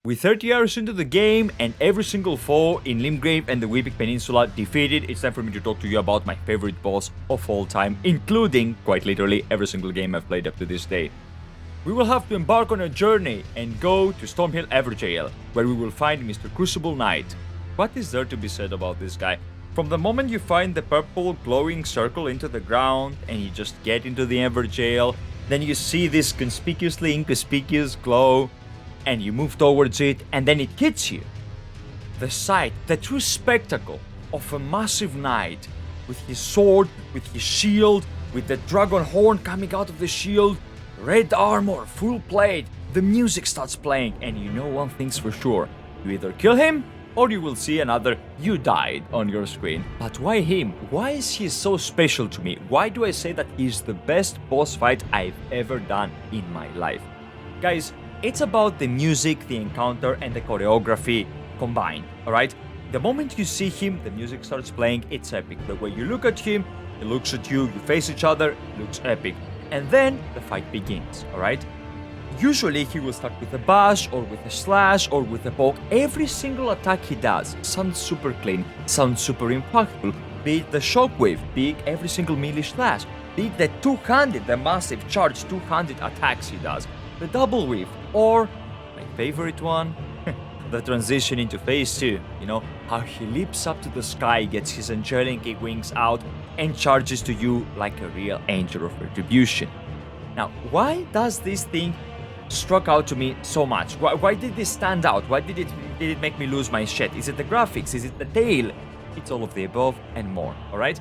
With 30 hours into the game and every single foe in Limgrave and the Weeping Peninsula defeated, it's time for me to talk to you about my favorite boss of all time, including, quite literally, every single game I've played up to this day. We will have to embark on a journey and go to Stormhill Everjail, where we will find Mr. Crucible Knight. What is there to be said about this guy? From the moment you find the purple glowing circle into the ground and you just get into the Everjail, then you see this conspicuously inconspicuous glow, and you move towards it, and then it hits you. The sight, the true spectacle of a massive knight with his sword, with his shield, with the dragon horn coming out of the shield, red armor, full plate, the music starts playing, and you know one thing's for sure. You either kill him, or you will see another "you died" on your screen. But why him? Why is he so special to me? Why do I say that he's the best boss fight I've ever done in my life? Guys, it's about the music, the encounter, and the choreography combined, alright? The moment you see him, the music starts playing, it's epic. The way you look at him, he looks at you, you face each other, it looks epic. And then the fight begins, alright? Usually he will start with a bash, or with a slash, or with a poke. Every single attack he does sounds super clean, sounds super impactful. Be it the shockwave, be it every single melee slash, be it the two-handed, the massive charged two-handed attacks he does. The double weave, or my favorite one, the transition into phase 2. You know, how he leaps up to the sky, gets his angelic wings out, and charges to you like a real angel of retribution. Now, why does this thing struck out to me so much? Why did this stand out? Why did it make me lose my shit? Is it the graphics? Is it the tale? It's all of the above and more, alright?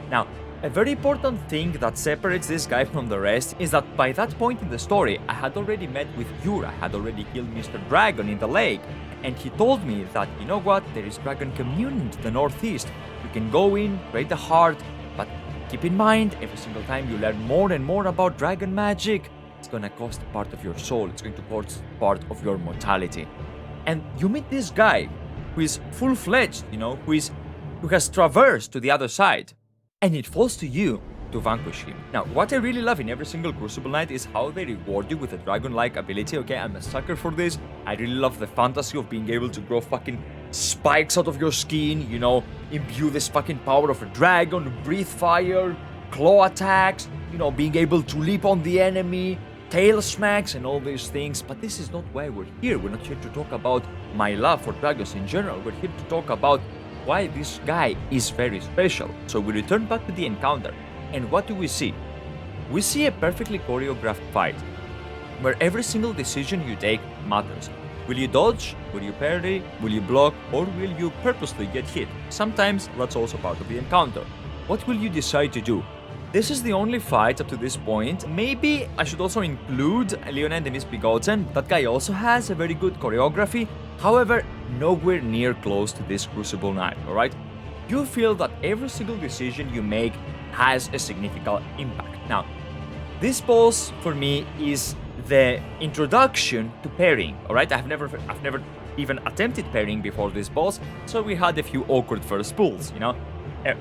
Now, a very important thing that separates this guy from the rest is that by that point in the story, I had already met with Yura, I had already killed Mr. Dragon in the lake, and he told me that, you know what, there is Dragon Communion to the northeast. You can go in, raid the heart, but keep in mind, every single time you learn more and more about dragon magic, it's gonna cost part of your soul, it's going to cost part of your mortality. And you meet this guy who is full-fledged, you know, who has traversed to the other side. And it falls to you to vanquish him. Now, what I really love in every single Crucible Knight is how they reward you with a dragon-like ability, okay? I'm a sucker for this. I really love the fantasy of being able to grow fucking spikes out of your skin, you know, imbue this fucking power of a dragon, breathe fire, claw attacks, you know, being able to leap on the enemy, tail smacks, and all these things. But this is not why we're here. We're not here to talk about my love for dragons in general. We're here to talk about why this guy is very special. So we return back to the encounter, and what do we see? We see a perfectly choreographed fight, where every single decision you take matters. Will you dodge? Will you parry? Will you block? Or will you purposely get hit? Sometimes that's also part of the encounter. What will you decide to do? This is the only fight up to this point. Maybe I should also include Leona and the Misbegotten. That guy also has a very good choreography. However, nowhere near close to this Crucible Knight, alright? You feel that every single decision you make has a significant impact. Now, this boss for me is the introduction to parrying, alright? I've never even attempted parrying before this boss, so we had a few awkward first pulls, you know?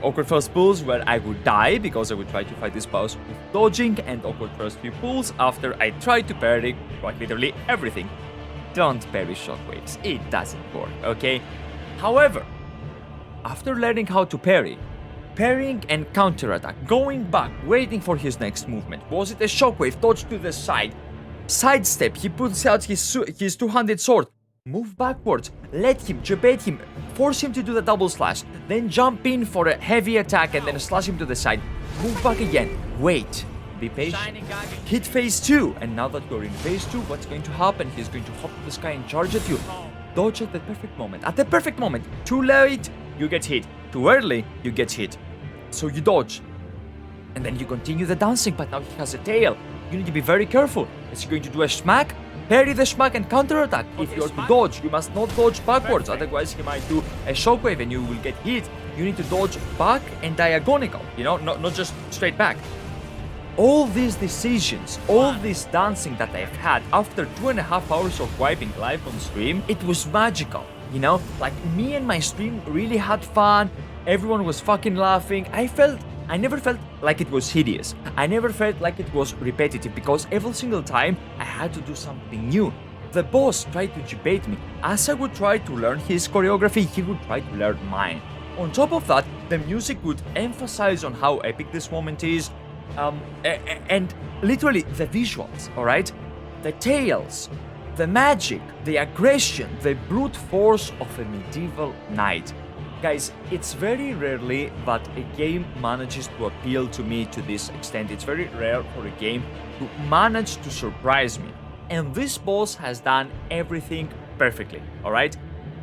Awkward first pulls where I would die because I would try to fight this boss with dodging, and awkward first few pulls after I tried to parry quite literally everything. Don't parry shockwaves, it doesn't work, okay? However, after learning how to parry, parrying and counterattack, going back, waiting for his next movement, was it a shockwave, dodge to the side, sidestep, he puts out his two-handed sword, move backwards, let him, jabate him, force him to do the double slash, then jump in for a heavy attack and then slash him to the side, move back again, wait, be patient, hit phase 2, and now that you're in phase 2, what's going to happen? He's going to hop to the sky and charge at you. Dodge at the perfect moment, too late, you get hit, too early, you get hit. So you dodge, and then you continue the dancing, but now he has a tail. You need to be very careful. Is he going to do a smack? Parry the smack and counterattack. If you're to dodge, you must not dodge backwards, otherwise he might do a shockwave and you will get hit. You need to dodge back and diagonal, you know, not just straight back. All these decisions, all this dancing that I've had after 2.5 hours of wiping live on stream, it was magical, you know? Like, me and my stream really had fun, everyone was fucking laughing. I never felt like it was hideous. I never felt like it was repetitive, because every single time I had to do something new. The boss tried to debate me. As I would try to learn his choreography, he would try to learn mine. On top of that, the music would emphasize on how epic this moment is, and literally the visuals, alright? The tales, the magic, the aggression, the brute force of a medieval knight. Guys, it's very rarely that a game manages to appeal to me to this extent. It's very rare for a game to manage to surprise me. And this boss has done everything perfectly, alright?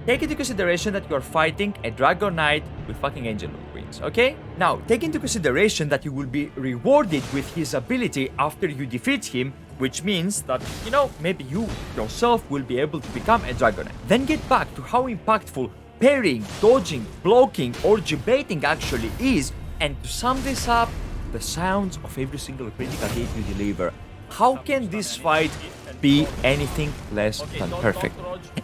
Take into consideration that you are fighting a Dragon Knight with fucking angel wings, okay? Now, take into consideration that you will be rewarded with his ability after you defeat him, which means that, you know, maybe you yourself will be able to become a Dragon Knight. Then get back to how impactful parrying, dodging, blocking, or debating actually is, and to sum this up, the sounds of every single critical hit you deliver. How can this fight be anything less than perfect?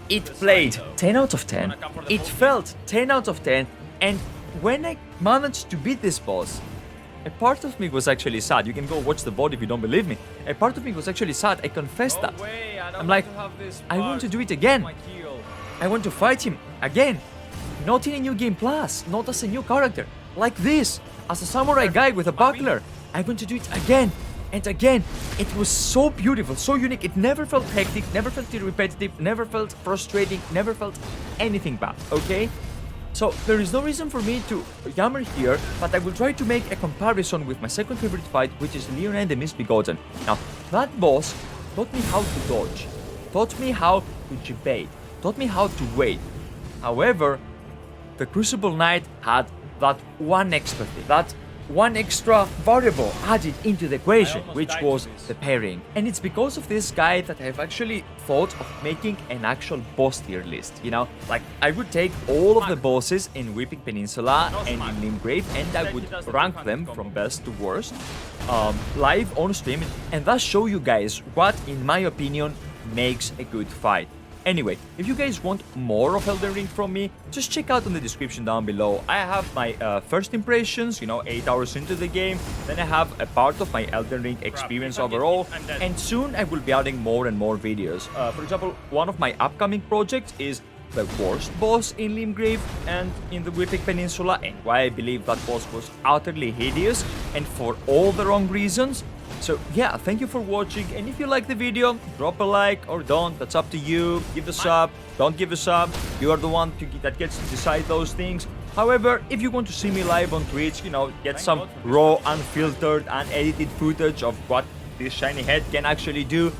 It played 10 out of 10, it felt 10 out of 10, and when I managed to beat this boss, a part of me was actually sad. You can go watch the VOD if you don't believe me. A part of me was actually sad, I confess that. I'm like, I want to do it again. I want to fight him again. Not in a new game plus, not as a new character. Like this, as a samurai guy with a buckler. I want to do it again and again. It was so beautiful, so unique. It never felt hectic, never felt repetitive, never felt frustrating, never felt anything bad, okay? So there is no reason for me to yammer here, but I will try to make a comparison with my second favorite fight, which is Leona and the Misbegotten. Now, that boss taught me how to dodge, taught me how to debate, taught me how to wait. However, the Crucible Knight had that one extra thing, that one extra variable added into the equation, which was the parrying. And it's because of this guy that I've actually thought of making an actual boss tier list, you know? Like, I would take all of the bosses in Weeping Peninsula and in Limgrave, and I would rank them from best to worst, live on stream, and thus show you guys what, in my opinion, makes a good fight. Anyway, if you guys want more of Elden Ring from me, just check out in the description down below. I have my first impressions, you know, 8 hours into the game. Then I have a part of my Elden Ring experience overall. And soon I will be adding more and more videos. For example, one of my upcoming projects is the worst boss in Limgrave and in the Weeping Peninsula, and why I believe that boss was utterly hideous and for all the wrong reasons. So yeah, thank you for watching, and if you like the video, drop a like or don't, that's up to you. Give a sub, don't give a sub, you are the one that gets to decide those things. However, if you want to see me live on Twitch, you know, get some raw, unfiltered, unedited footage of what this shiny head can actually do,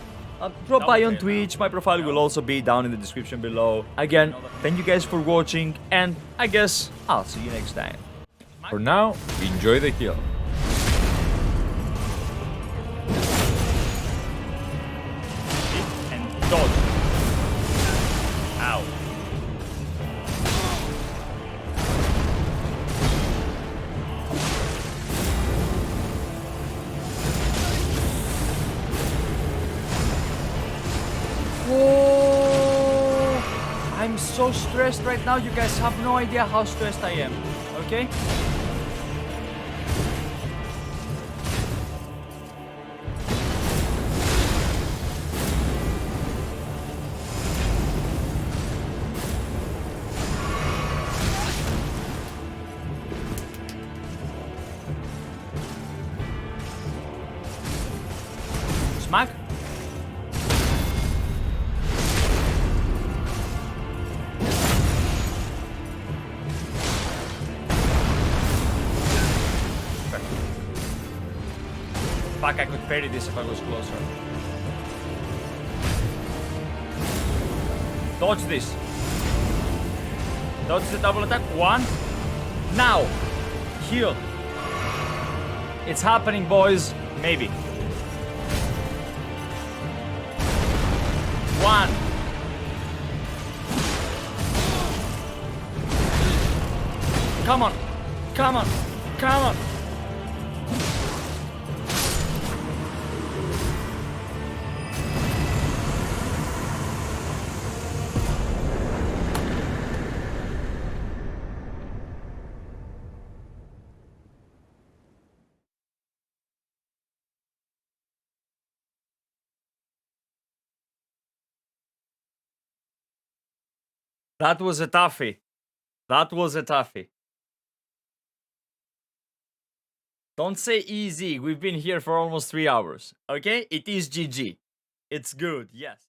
drop by on Twitch. My profile will also be down in the description below. Again, thank you guys for watching, and I guess I'll see you next time. For now, enjoy the kill. Dodge. Ow. Whoa! I'm so stressed right now. You guys have no idea how stressed I am. Okay? Smack. Fuck, I could parry this if I was closer. Dodge this. Dodge the double attack. One. Now. Heal. It's happening, boys. Maybe. One. Come on. Come on. Come on. That was a toughie. That was a toughie. Don't say easy. We've been here for almost 3 hours. Okay? It is GG. It's good. Yes.